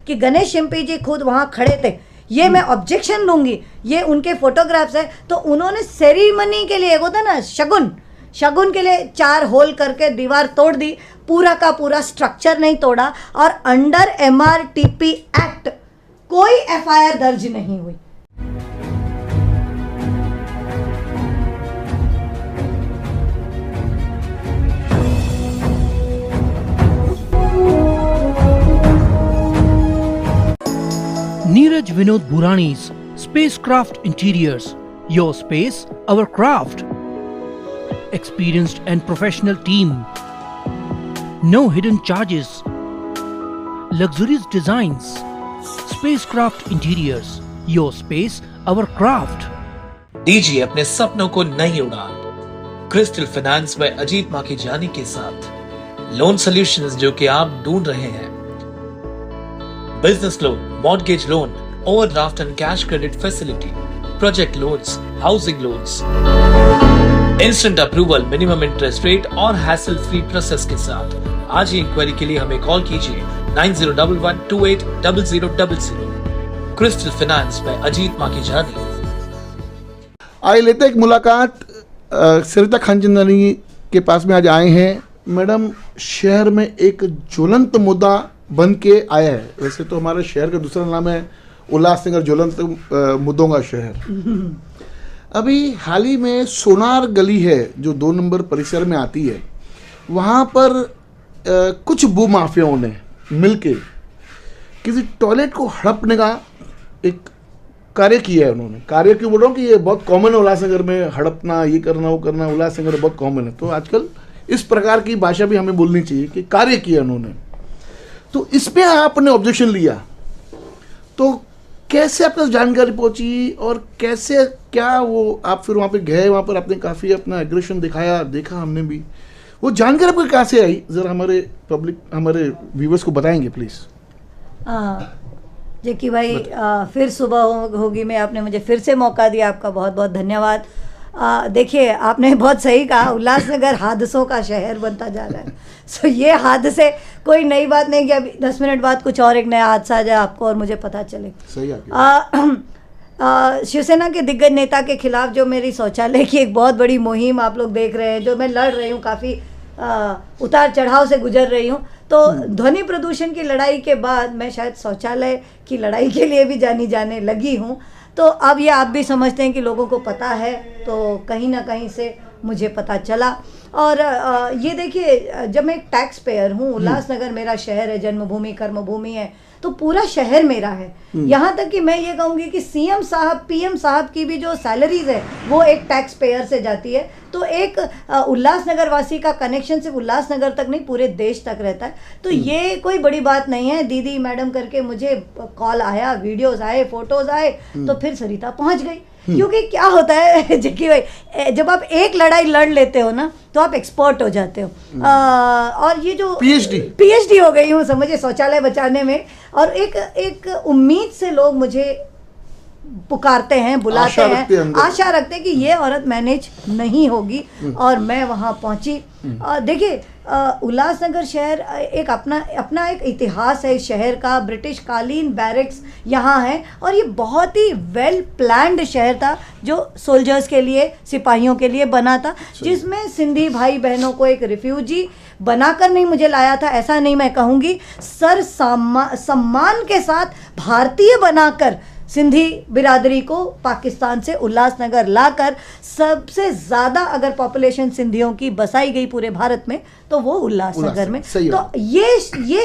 कि गणेश शिंपी जी खुद वहाँ खड़े थे, ये मैं ऑब्जेक्शन लूंगी, ये उनके फोटोग्राफ्स है। तो उन्होंने सेरेमनी के लिए, होता ना शगुन के लिए 4 होल करके दीवार तोड़ दी, पूरा का पूरा स्ट्रक्चर नहीं तोड़ा, और अंडर MRTP एक्ट कोई FIR दर्ज नहीं हुई। Neeraj Vinod Burani's Spacecraft Interiors. Your space, our craft. Experienced and professional team. No hidden charges. Luxurious designs. Spacecraft Interiors. Your space, our craft. दीजिए अपने सपनों को नई उड़ान। क्रिस्टल फाइनेंस व अजीत माखीजानी के साथ लोन सॉल्यूशंस जो कि आप ढूंढ रहे हैं। Business loan, mortgage loan, overdraft and cash credit facility, project loans, housing loans, instant approval, minimum interest rate और हैसल फ्री प्रोसेस के साथ आज ही इंक्वायरी के लिए हमें कॉल कीजिए 9011280000। क्रिस्टल फाइनेंस में अजीत माखीजानी। आइए लेते एक मुलाकात सरिता खानचंदानी के पास में आज आए हैं। मैडम, शहर में एक ज्वलंत मुद्दा बन के आया है। वैसे तो हमारे शहर का दूसरा नाम है उल्लासनगर, ज्वलंत मुद्दों का शहर। अभी हाल ही में सोनार गली है जो 2 नंबर परिसर में आती है, वहाँ पर कुछ भूमाफियाओं ने मिलके किसी टॉयलेट को हड़पने का एक कार्य किया है। उन्होंने कार्य क्यों बोल रहा हूँ कि ये बहुत कॉमन है उल्लासनगर में, हड़पना, ये करना वो करना उल्लासनगर बहुत कॉमन है। तो आजकल इस प्रकार की भाषा भी हमें बोलनी चाहिए कि कार्य किया उन्होंने। तो इस पे आपने ऑब्जेक्शन लिया, तो कैसे आपके पास जानकारी पहुंची और कैसे क्या वो आप फिर वहाँ पे गए, वहाँ पर आपने काफ़ी अपना एग्रेशन दिखाया, देखा हमने भी, वो जानकारी आपको कहाँ से आई? ज़रा हमारे व्यूवर्स को बताएंगे प्लीज़। जेकी भाई, फिर सुबह होगी में आपने मुझे फिर से मौका दिया, आपका बहुत बहुत धन्यवाद। देखिए, आपने बहुत सही कहा, उल्लासनगर हादसों का शहर बनता जा रहा है। सो ये हादसे कोई नई बात नहीं कि अभी 10 मिनट बाद कुछ और एक नया हादसा आ जाए आपको और मुझे पता चले। सही शिवसेना के दिग्गज नेता के खिलाफ जो मेरी शौचालय की एक बहुत बड़ी मुहिम आप लोग देख रहे हैं, जो मैं लड़ रही हूँ, काफ़ी उतार चढ़ाव से गुजर रही हूँ। तो ध्वनि प्रदूषण की लड़ाई के बाद मैं शायद शौचालय की लड़ाई के लिए भी जाने लगी हूँ। तो अब ये आप भी समझते हैं कि लोगों को पता है, तो कहीं ना कहीं से मुझे पता चला। और ये देखिए, जब मैं एक टैक्स पेयर हूँ, उल्लासनगर मेरा शहर है, जन्मभूमि कर्मभूमि है, तो पूरा शहर मेरा है। यहाँ तक कि मैं ये कहूँगी कि CM साहब, PM साहब की भी जो सैलरीज है वो एक टैक्स पेयर से जाती है। तो एक उल्लासनगर वासी का कनेक्शन सिर्फ उल्लासनगर तक नहीं, पूरे देश तक रहता है। तो ये कोई बड़ी बात नहीं है। दीदी मैडम करके मुझे कॉल आया, वीडियोस आए, फोटोज आए, तो फिर सरिता पहुँच गई। क्योंकि क्या होता है जक्की भाई, जब आप एक लड़ाई लड़ लेते हो ना, तो आप एक्सपर्ट हो जाते हो। और ये जो PhD हो गई हूँ समझिए शौचालय बचाने में। और एक उम्मीद से लोग मुझे पुकारते हैं, बुलाते हैं, आशा रखते हैं कि ये औरत मैनेज नहीं होगी, और मैं वहाँ पहुँची। देखिए, उल्लासनगर शहर एक अपना एक इतिहास है इस शहर का। ब्रिटिश कालीन बैरक्स यहाँ है, और ये बहुत ही वेल प्लान्ड शहर था जो सोल्जर्स के लिए, सिपाहियों के लिए बना था, जिसमें सिंधी भाई बहनों को एक रिफ्यूजी बनाकर नहीं मुझे लाया था, ऐसा नहीं मैं कहूँगी, सर सम्मान के साथ भारतीय बनाकर सिंधी बिरादरी को पाकिस्तान से उल्लासनगर लाकर सबसे ज़्यादा अगर पॉपुलेशन सिंधियों की बसाई गई पूरे भारत में तो वो उल्लासनगर में। तो ये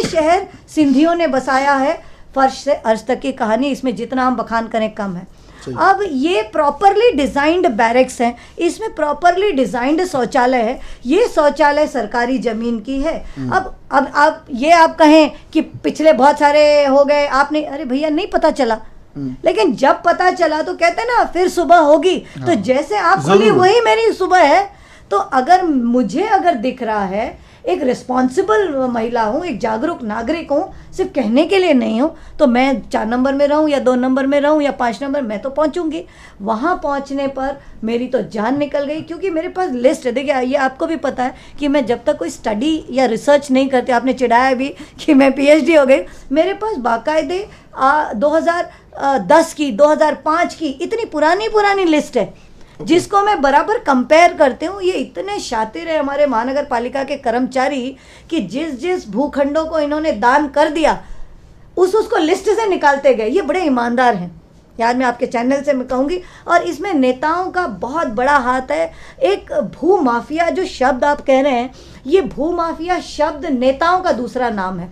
शहर सिंधियों ने बसाया है, फर्श से अर्श तक की कहानी, इसमें जितना हम बखान करें कम है। अब ये प्रॉपरली डिजाइंड बैरक्स हैं, इसमें प्रॉपरली डिजाइंड शौचालय है। ये शौचालय सरकारी जमीन की है। अब ये आप कहें कि पिछले बहुत सारे हो गए, आपने, अरे भैया नहीं पता चला, लेकिन जब पता चला तो कहते हैं ना फिर सुबह होगी। तो जैसे आप खुली वही मेरी सुबह है। तो अगर मुझे दिख रहा है एक रिस्पॉन्सिबल महिला हूँ, एक जागरूक नागरिक हूँ, सिर्फ कहने के लिए नहीं हूँ। तो मैं 4 नंबर में रहूँ या 2 नंबर में रहूँ या 5 नंबर, मैं तो पहुँचूंगी। वहाँ पहुँचने पर मेरी तो जान निकल गई, क्योंकि मेरे पास लिस्ट है। देखिए, ये आपको भी पता है कि मैं जब तक कोई स्टडी या रिसर्च नहीं करती, आपने चिढ़ाया भी कि मैं PhD हो गई, मेरे पास बाकायदे 2010 की, 2005 की इतनी पुरानी लिस्ट है, जिसको मैं बराबर कंपेयर करती हूँ। ये इतने शातिर है हमारे महानगर पालिका के कर्मचारी कि जिस भूखंडों को इन्होंने दान कर दिया उसको लिस्ट से निकालते गए। ये बड़े ईमानदार हैं, यार मैं आपके चैनल से मैं कहूँगी। और इसमें नेताओं का बहुत बड़ा हाथ है। एक भू माफिया जो शब्द आप कह रहे हैं, ये भू माफिया शब्द नेताओं का दूसरा नाम है।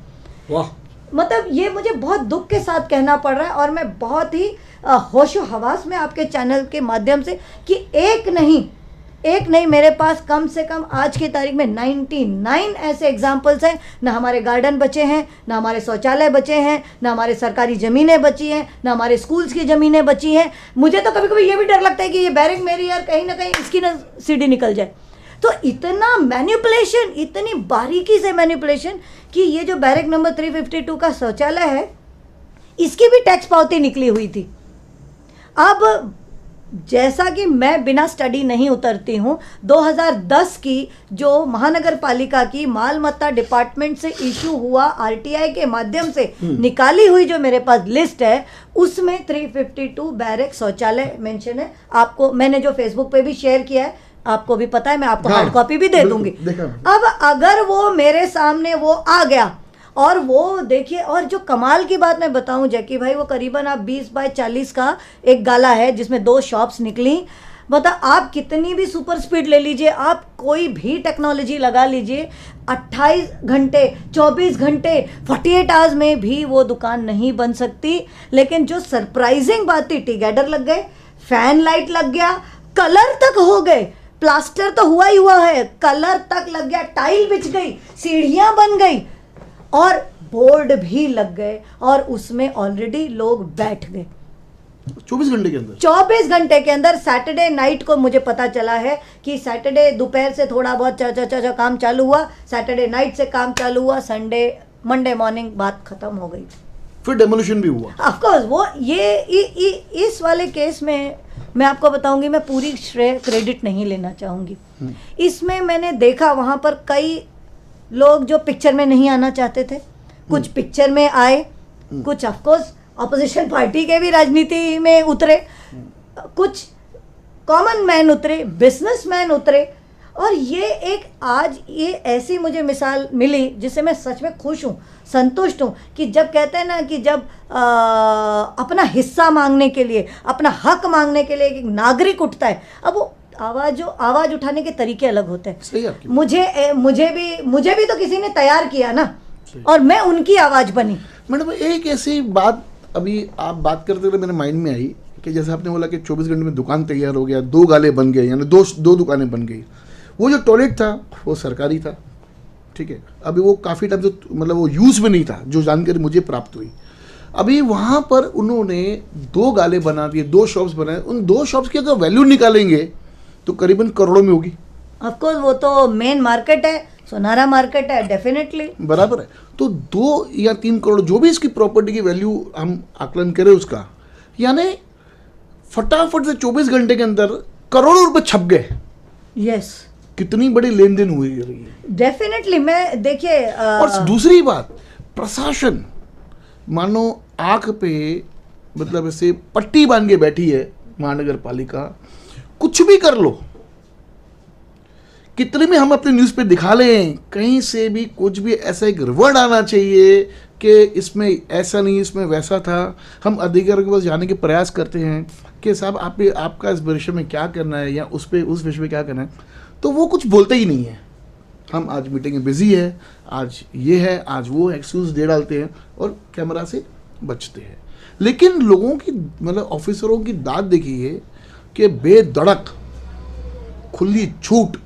वाह, मतलब ये मुझे बहुत दुख के साथ कहना पड़ रहा है, और मैं बहुत ही होशो हवास में आपके चैनल के माध्यम से कि एक नहीं मेरे पास कम से कम आज की तारीख में 99 ऐसे एग्जाम्पल्स हैं। ना हमारे गार्डन बचे हैं, ना हमारे शौचालय बचे हैं, ना हमारे सरकारी ज़मीनें बची हैं, ना हमारे स्कूल्स की ज़मीनें बची हैं। मुझे तो कभी कभी ये भी डर लगता है कि ये बैरक मेरी यार कहीं ना कहीं इसकी ना सीढ़ी निकल जाए। तो इतना मैनिपुलेशन, इतनी बारीकी से मैनिपुलेशन कि ये जो बैरक नंबर 352 का शौचालय है, इसकी भी टैक्स पावती निकली हुई थी। अब जैसा कि मैं बिना स्टडी नहीं उतरती हूँ, 2010 की जो महानगर पालिका की मालमत्ता डिपार्टमेंट से इशू हुआ RTI के माध्यम से निकाली हुई जो मेरे पास लिस्ट है, उसमें 352 बैरक शौचालय मेंशन है। आपको मैंने जो फेसबुक पे भी शेयर किया है, आपको भी पता है, मैं आपको हार्ड कॉपी भी दे दूंगी। अब अगर वो मेरे सामने वो आ गया, और वो देखिए, और जो कमाल की बात मैं बताऊं जैकी भाई, वो करीबन आप 20 बाय 40 का एक गाला है जिसमें 2 शॉप्स निकली। बता, आप कितनी भी सुपर स्पीड ले लीजिए, आप कोई भी टेक्नोलॉजी लगा लीजिए, 28 घंटे 24 घंटे 48 आवर्स में भी वो दुकान नहीं बन सकती। लेकिन जो सरप्राइजिंग बात थी, टी गैडर लग गए, फैन लाइट लग गया, कलर तक हो गए, प्लास्टर तो हुआ ही हुआ है, कलर तक लग गया, टाइल बिछ गई, सीढ़ियां बन गई और बोर्ड भी लग गए, और उसमें ऑलरेडी लोग बैठ गए 24 घंटे के अंदर। 24 घंटे के अंदर। सैटरडे नाइट को मुझे पता चला है कि सैटरडे दोपहर से थोड़ा बहुत चा काम चालू हुआ, सैटरडे नाइट से काम चालू हुआ, संडे मंडे मॉर्निंग बात खत्म हो गई, फिर डेमोलिशन भी हुआ। ऑफ कोर्स वो ये इस वाले केस में मैं आपको बताऊंगी, मैं पूरी श्रेय क्रेडिट नहीं लेना चाहूँगी। इसमें मैंने देखा वहाँ पर कई लोग जो पिक्चर में नहीं आना चाहते थे, कुछ पिक्चर में आए, कुछ ऑफकोर्स ऑपोजिशन पार्टी के भी राजनीति में उतरे, कुछ कॉमन मैन उतरे, बिजनेसमैन उतरे। और ये एक आज ये ऐसी मुझे मिसाल मिली जिससे मैं सच में खुश हूँ, संतुष्ट हूँ कि जब कहते हैं ना कि जब अपना हिस्सा मांगने के लिए, अपना हक मांगने के लिए एक नागरिक उठता है, अब वो आवाज उठाने के तरीके अलग होते हैं। मुझे भी तो किसी ने तैयार किया ना, और मैं उनकी आवाज बनी। मैडम, एक ऐसी बात अभी आप बात करते हुए मेरे माइंड में आई कि जैसे आपने बोला कि 24 घंटे में दुकान तैयार हो गया, 2 गाले बन गए, यानी दो दुकानें बन गई। वो जो टॉयलेट था वो सरकारी था, ठीक है, अभी वो काफ़ी टाइम से मतलब वो यूज़ में नहीं था, जो जानकारी मुझे प्राप्त हुई। अभी वहाँ पर उन्होंने 2 गाले बना दिए, 2 शॉप्स बनाए। उन 2 शॉप्स की अगर वैल्यू निकालेंगे तो करीबन करोड़ों में होगी। ऑफकोर्स वो तो मेन मार्केट है, सुनहरा मार्केट है, डेफिनेटली बराबर है। तो 2 या 3 करोड़ जो भी इसकी प्रॉपर्टी की वैल्यू हम आकलन करें उसका, यानी फटाफट से 24 घंटे के अंदर करोड़ों रुपए छप गए। यस, कितनी बड़ी लेन देन हुई है डेफिनेटली। मैं देखिए और दूसरी बात, प्रशासन मानो आंख पे मतलब ऐसे पट्टी बांध के बैठी है महानगर पालिका, कुछ भी कर लो, कितने में हम अपने न्यूज़ पे दिखा लें, कहीं से भी कुछ भी ऐसा एक वर्ड आना चाहिए कि इसमें ऐसा नहीं, इसमें वैसा था। हम अधिकारी के पास जाने के प्रयास करते हैं कि साहब आपका इस विषय में क्या करना है या उस विषय में क्या करना है, तो वो कुछ बोलते ही नहीं है। हम आज मीटिंग में बिजी है, आज ये है, आज वो एक्सक्यूज दे डालते हैं और कैमरा से बचते हैं। लेकिन लोगों की मतलब ऑफिसरों की दाद देखिए कि बेधड़क खुली छूट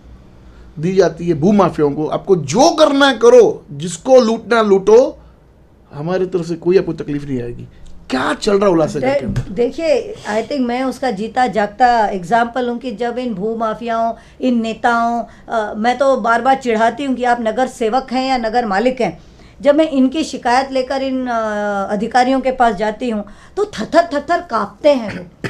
दी जाती है भूमाफियाओं को। आपको जो करना है करो, जिसको लूटना लूटो, हमारी तरफ से कोई आपको तकलीफ नहीं आएगी। क्या चल रहा उल्लासनगर के अंदर? देखिए, आई थिंक मैं उसका जीता जागता एग्जाम्पल हूँ कि जब इन भू माफियाओं, इन नेताओं, मैं तो बार बार चिढ़ाती हूँ कि आप नगर सेवक हैं या नगर मालिक हैं, जब मैं इनकी शिकायत लेकर इन अधिकारियों के पास जाती हूँ तो थर थर कांपते हैं वो।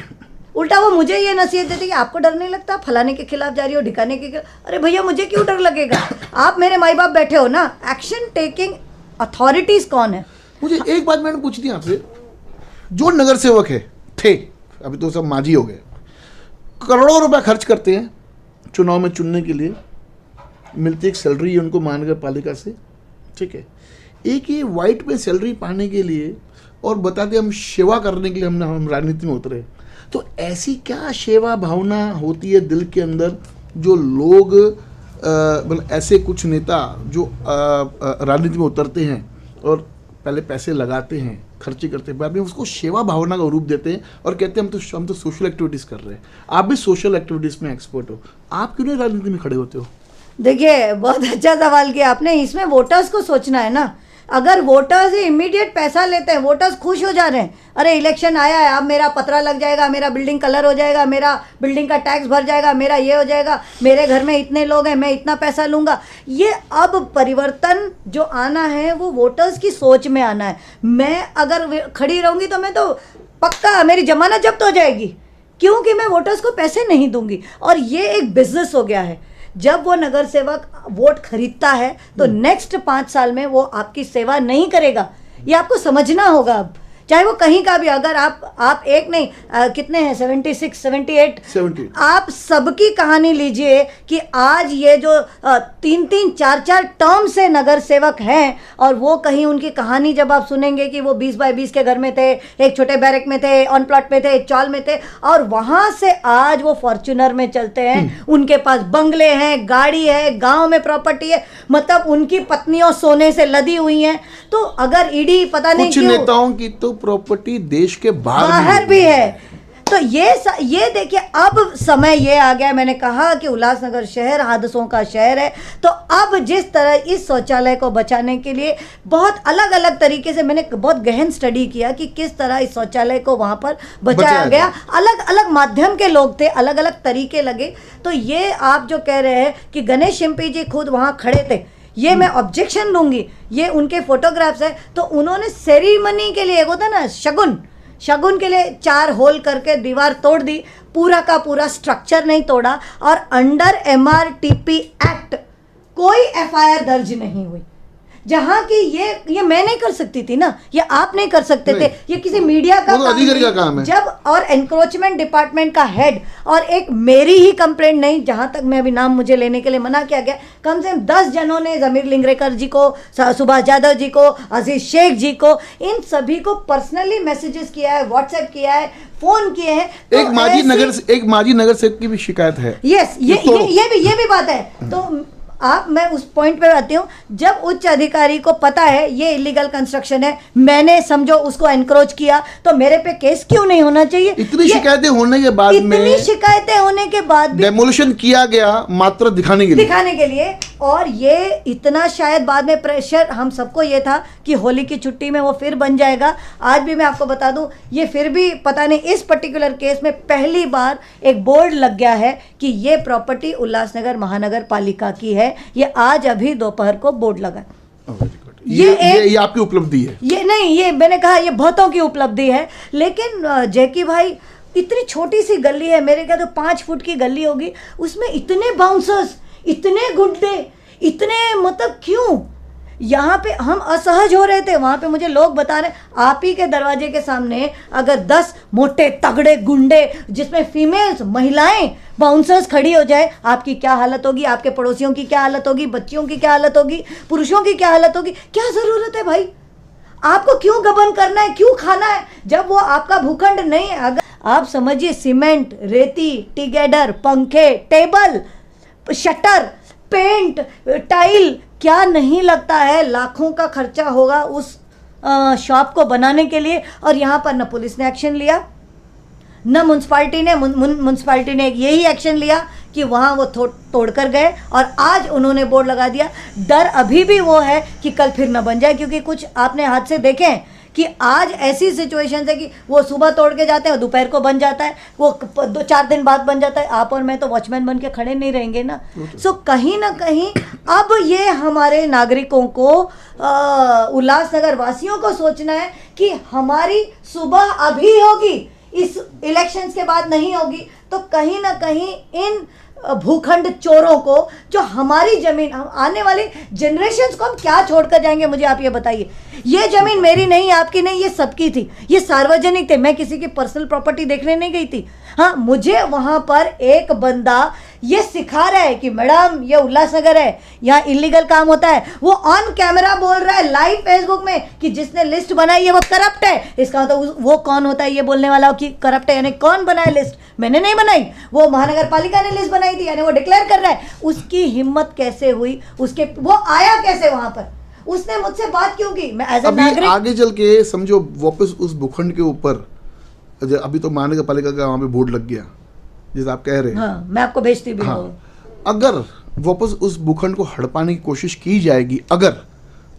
उल्टा वो मुझे ये नसीहत देते कि आपको डर नहीं लगता, फलाने के खिलाफ जा रही हो, ढिकाने के खिलाफ। अरे भैया, मुझे क्यों डर लगेगा? आप मेरे माई बाप बैठे हो ना। एक्शन टेकिंग अथॉरिटीज कौन है? मुझे एक बात मैंने पूछी थी आपसे, जो नगर सेवक है थे, अभी तो सब माजी हो गए, करोड़ों रुपए खर्च करते हैं चुनाव में चुनने के लिए, मिलती एक सैलरी है उनको महानगर पालिका से, ठीक है। एक ये वाइट पे सैलरी पाने के लिए और बताते हम सेवा करने के लिए हम राजनीति में उतरे, तो ऐसी क्या सेवा भावना होती है दिल के अंदर जो लोग मतलब ऐसे कुछ नेता जो राजनीति में उतरते हैं और पहले पैसे लगाते हैं, खर्चे करते हैं, बाद में उसको सेवा भावना का रूप देते हैं और कहते हैं हम तो सोशल एक्टिविटीज़ कर रहे हैं। आप भी सोशल एक्टिविटीज़ में एक्सपर्ट हो, आप क्यों नहीं राजनीति में खड़े होते हो? देखिए, बहुत अच्छा सवाल किया आपने। इसमें वोटर्स को सोचना है ना। अगर वोटर्स इमीडिएट पैसा लेते हैं, वोटर्स खुश हो जा रहे हैं, अरे इलेक्शन आया है, अब मेरा पतरा लग जाएगा, मेरा बिल्डिंग कलर हो जाएगा, मेरा बिल्डिंग का टैक्स भर जाएगा, मेरा ये हो जाएगा, मेरे घर में इतने लोग हैं, मैं इतना पैसा लूँगा। ये अब परिवर्तन जो आना है वो वोटर्स की सोच में आना है। मैं अगर खड़ी रहूँगी तो मैं तो पक्का मेरी जमानत जब्त हो जाएगी, क्योंकि मैं वोटर्स को पैसे नहीं दूंगी। और ये एक बिजनेस हो गया है। जब वो नगर सेवक वोट खरीदता है तो नेक्स्ट 5 साल में वो आपकी सेवा नहीं करेगा। ये आपको समझना होगा। अब चाहे वो कहीं का भी, अगर आप एक नहीं कितने हैं, 76 78 आप सबकी कहानी लीजिए कि आज ये जो 3 4 टर्म से नगर सेवक हैं, और वो कहीं उनकी कहानी जब आप सुनेंगे कि वो 20 बाय 20 के घर में थे, एक छोटे बैरक में थे, ऑन प्लॉट में थे, एक चौल में थे, और वहाँ से आज वो फॉर्च्यूनर में चलते हैं, उनके पास बंगले हैं, गाड़ी है, गाँव में प्रॉपर्टी है, मतलब उनकी पत्नियों सोने से लदी हुई हैं। तो अगर ईडी पता नहीं क्यों, कुछ नेताओं की तो प्रॉपर्टी देश के बाहर भी है। तो ये देखिए, अब समय ये आ गया। मैंने कहा कि उल्लासनगर शहर हादसों का शहर है, तो अब जिस तरह इस शौचालय को बचाने के लिए बहुत अलग अलग तरीके से मैंने बहुत गहन स्टडी किया कि किस तरह इस शौचालय को वहाँ पर बचाया गया। अलग अलग माध्यम के लोग थे, अलग अलग तरीके लगे। तो ये आप जो कह रहे हैं कि गणेश शिंपी जी खुद वहाँ खड़े थे, ये मैं ऑब्जेक्शन दूंगी। ये उनके फोटोग्राफ्स है। तो उन्होंने सेरेमनी के लिए, एक होता ना शगुन के लिए 4 होल करके दीवार तोड़ दी, पूरा का पूरा स्ट्रक्चर नहीं तोड़ा, और अंडर MRTP एक्ट कोई FIR दर्ज नहीं हुई। जहाँ की ये मैं नहीं कर सकती थी ना, ये आप नहीं कर सकते थे, ये किसी मीडिया का अधिकारी का काम है। जब और एनक्रोचमेंट डिपार्टमेंट का हेड, और एक मेरी ही कंप्लेंट नहीं, जहाँ तक मैं अभी नाम मुझे लेने के लिए मना किया गया, कम से कम 10 जनों ने, जमीर लिंगरेकर जी को, सुभाष यादव जी को, अजीज शेख जी को, इन सभी को पर्सनली मैसेजेस किया है, व्हाट्सएप किया है, फोन किए हैं। एक माजी नगर सेवक की भी शिकायत है। यस, ये भी बात है। तो मैं उस पॉइंट पे आती हूँ, जब उच्च अधिकारी को पता है ये इलीगल कंस्ट्रक्शन है, मैंने समझो उसको एनक्रोच किया, तो मेरे पे केस क्यों नहीं होना चाहिए? इतनी शिकायतें होने के बाद भी डेमोलिशन किया गया मात्र दिखाने के लिए। और ये इतना शायद बाद में प्रेशर हम सबको ये था कि होली की छुट्टी में वो फिर बन जाएगा। आज भी मैं आपको बता दूं, ये फिर भी पता नहीं, इस पर्टिकुलर केस में पहली बार एक बोर्ड लग गया है कि ये प्रॉपर्टी उल्लासनगर महानगर पालिका की है। ये आज अभी दोपहर को बोर्ड लगा। ये आपकी उपलब्धि है? ये नहीं, ये मैंने कहा ये बहुतों की उपलब्धि है। लेकिन जैकी भाई, इतनी छोटी सी गली है, मेरे क्या तो 5 फुट की गली होगी, उसमें इतने बाउंसर्स, इतने गुड्डे, इतने, मतलब क्यों? यहाँ पे हम असहज हो रहे थे। वहाँ पे मुझे लोग बता रहे, आप ही के दरवाजे के सामने अगर 10 मोटे तगड़े गुंडे, जिसमें फीमेल्स, महिलाएं, बाउंसर्स खड़ी हो जाए, आपकी क्या हालत होगी? आपके पड़ोसियों की क्या हालत होगी? बच्चियों की क्या हालत होगी? पुरुषों की क्या हालत होगी? क्या ज़रूरत है भाई? आपको क्यों गबन करना है? क्यों खाना है जब वो आपका भूखंड नहीं है? अगर आप समझिए, सीमेंट, रेती, टिगेडर, पंखे, टेबल, शटर, पेंट, टाइल, क्या नहीं लगता है? लाखों का खर्चा होगा उस शॉप को बनाने के लिए। और यहाँ पर न पुलिस ने एक्शन लिया, न म्यूनसिपालिटी ने यही एक्शन लिया कि वहाँ वो तोड़ कर गए, और आज उन्होंने बोर्ड लगा दिया। डर अभी भी वो है कि कल फिर न बन जाए, क्योंकि कुछ आपने हादसे देखे हैं कि आज ऐसी सिचुएशन है कि वो सुबह तोड़ के जाते हैं, दोपहर को बन जाता है, वो 2-4 दिन बाद बन जाता है। आप और मैं तो वॉचमैन बन के खड़े नहीं रहेंगे ना। सो कहीं ना कहीं अब ये हमारे नागरिकों को, उल्लासनगर वासियों को सोचना है कि हमारी सुबह अभी होगी, इस इलेक्शंस के बाद नहीं होगी। तो कहीं ना कहीं इन भूखंड चोरों को, जो हमारी जमीन, आने वाली जनरेशन्स को हम क्या छोड़कर जाएंगे, मुझे आप ये बताइए। ये जमीन मेरी नहीं, आपकी नहीं, ये सबकी थी, ये सार्वजनिक थे। मैं किसी की पर्सनल प्रॉपर्टी देखने नहीं गई थी। हाँ, मुझे वहां पर एक बंदा ये सिखा रहा है कि मैडम ये उल्लासनगर है, यहाँ इलीगल काम होता है। वो ऑन कैमरा बोल रहा है लाइव फेसबुक में कि जिसने लिस्ट बनाई है वो करप्ट है। इसका मतलब वो कौन होता है ये बोलने वाला कि करप्ट है? यानी कौन बनाया लिस्ट? मैंने नहीं बनाई, वो महानगर पालिका ने लिस्ट बनाई थी, यानी वो डिक्लेयर कर रहा है। उसकी हिम्मत कैसे हुई? उसके वो आया कैसे वहां पर? उसने मुझसे बात क्यों की? मैं एज ए नागरिक आगे चल के समझो वापस उस भूखंड के ऊपर, अभी तो महानगर पालिका का वहां पे बोर्ड लग गया जैसे आप कह रहे हैं। हाँ, मैं आपको भेजती भी हूँ। अगर वापस उस भूखंड को हड़पाने की कोशिश की जाएगी अगर,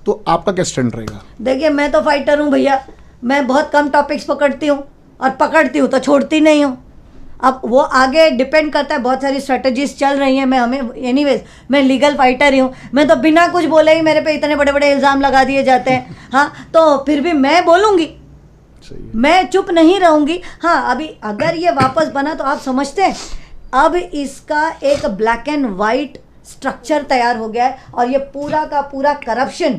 तो आपका क्या स्टैंड रहेगा? देखिए, मैं तो फाइटर हूँ भैया, मैं बहुत कम टॉपिक्स पकड़ती हूँ, और पकड़ती हूँ तो छोड़ती नहीं हूँ। अब वो आगे डिपेंड करता है, बहुत सारी स्ट्रेटजीज चल रही हैं। एनीवेज मैं लीगल फाइटर ही हूँ। मैं तो बिना कुछ बोले ही मेरे पे इतने बड़े बड़े इल्ज़ाम लगा दिए जाते हैं। हाँ, तो फिर भी मैं बोलूँगी, मैं चुप नहीं रहूँगी। हाँ, अभी अगर ये वापस बना तो आप समझते हैं अब इसका एक ब्लैक एंड वाइट स्ट्रक्चर तैयार हो गया है, और ये पूरा का पूरा करप्शन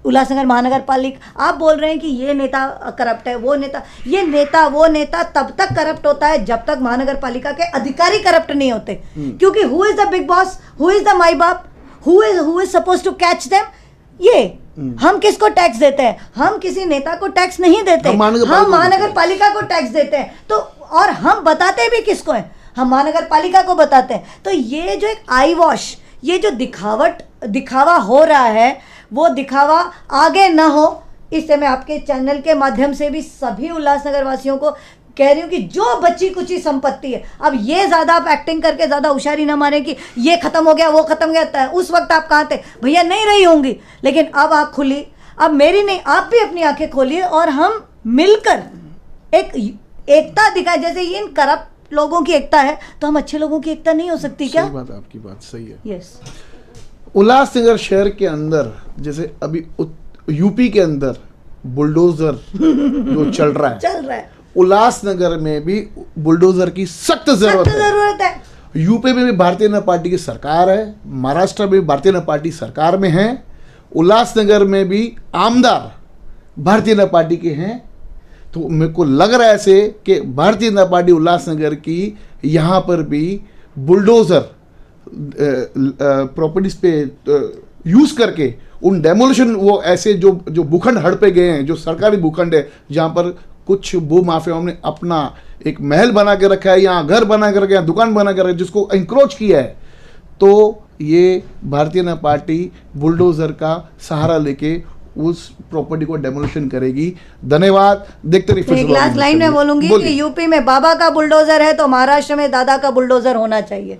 उल्लासनगर महानगर पालिका। आप बोल रहे हैं कि ये नेता करप्ट है, वो नेता, ये नेता वो नेता तब तक करप्ट होता है जब तक महानगर पालिका के अधिकारी करप्ट नहीं होते। क्योंकि who is the big boss, who is the माई बाप, who is suppose to catch them? ये हम किसको टैक्स देते हैं? हम किसी नेता को टैक्स नहीं देते, हम महानगर पालिका को टैक्स देते हैं। तो और हम बताते भी किसको हैं? हम महानगर पालिका को बताते हैं। तो ये जो एक आई वॉश, ये जो दिखावा हो रहा है, वो दिखावा आगे ना हो, इससे मैं आपके चैनल के माध्यम से भी सभी उल्लासनगर वासियों को कह रही हूँ कि जो बची कुची संपत्ति है, अब ये ज़्यादा आप एक्टिंग करके ज़्यादा होशियारी ना मारे कि ये ख़त्म हो गया, वो ख़त्म हो गया। उस वक्त आप कहाँ थे भैया? नहीं रही होंगी, लेकिन अब आँख खुली। अब मेरी नहीं, आप भी अपनी आंखें खोलिए और हम मिलकर एक एकता दिखाए। जैसे इन करप्ट लोगों की एकता है, तो हम अच्छे लोगों की एकता नहीं हो सकती क्या? सही बात है, आपकी बात सही है। यस। उल्लासनगर शहर के अंदर जैसे अभी यूपी के अंदर बुलडोजर जो चल रहा है, उल्लासनगर में भी बुलडोजर की सख्त जरूरत है। यूपी में भी भारतीय जनता पार्टी की सरकार है, महाराष्ट्र में भी भारतीय जनता पार्टी सरकार में है, उल्लासनगर में भी आमदार भारतीय जनता पार्टी के हैं। तो मेरे को लग रहा है ऐसे कि भारतीय जनता पार्टी उल्लासनगर की यहाँ पर भी बुलडोजर प्रॉपर्टीज पे यूज करके उन डेमोलिशन, वो ऐसे जो भूखंड हड़पे गए हैं, जो सरकारी भूखंड है जहाँ पर कुछ भू माफियाओं ने अपना एक महल बना के रखा है, यहाँ घर बना के रखा है, दुकान बना के रखा है, जिसको इंक्रोच किया है, तो ये भारतीय जनता पार्टी बुलडोजर का सहारा लेके उस प्रॉपर्टी को डेमोलिशन करेगी। धन्यवाद। देखते रहिए। एक लास्ट लाइन में बोलूंगी कि यूपी में बाबा का बुलडोजर है तो महाराष्ट्र में दादा का बुलडोजर होना चाहिए।